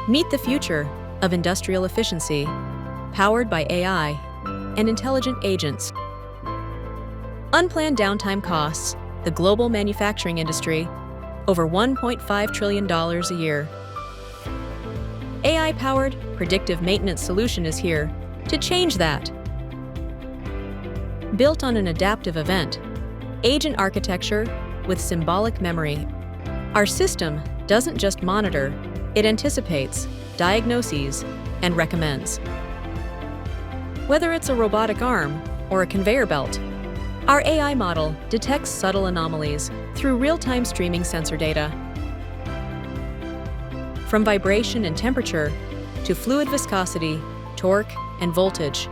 Meet the future of industrial efficiency, powered by AI and intelligent agents. Unplanned downtime costs the global manufacturing industry over $1.5 trillion a year. AI-powered predictive maintenance solution is here to change that. Built on an adaptive event, agent architecture with symbolic memory, our system doesn't just monitor, it anticipates, diagnoses, and recommends. Whether it's a robotic arm or a conveyor belt, our AI model detects subtle anomalies through real-time streaming sensor data. From vibration and temperature to fluid viscosity, torque, and voltage,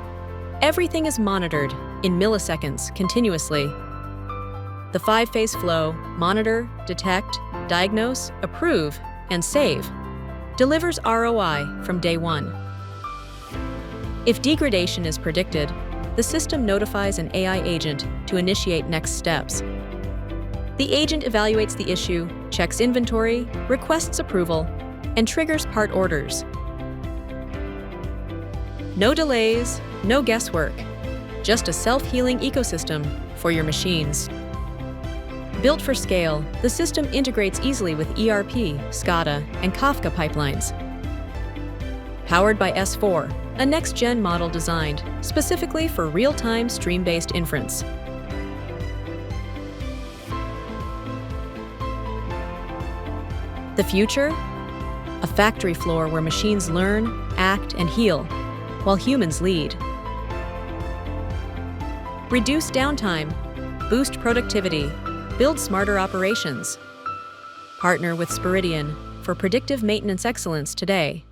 everything is monitored in milliseconds continuously. The 5-phase flow, monitor, detect, diagnose, approve, and save, delivers ROI from day one. If degradation is predicted, the system notifies an AI agent to initiate next steps. The agent evaluates the issue, checks inventory, requests approval, and triggers part orders. No delays, no guesswork, just a self-healing ecosystem for your machines. Built for scale, the system integrates easily with ERP, SCADA, and Kafka pipelines. Powered by S4, a next-gen model designed specifically for real-time stream-based inference. The future? A factory floor where machines learn, act, and heal, while humans lead. Reduce downtime, boost productivity, build smarter operations. Partner with Speridian for predictive maintenance excellence today.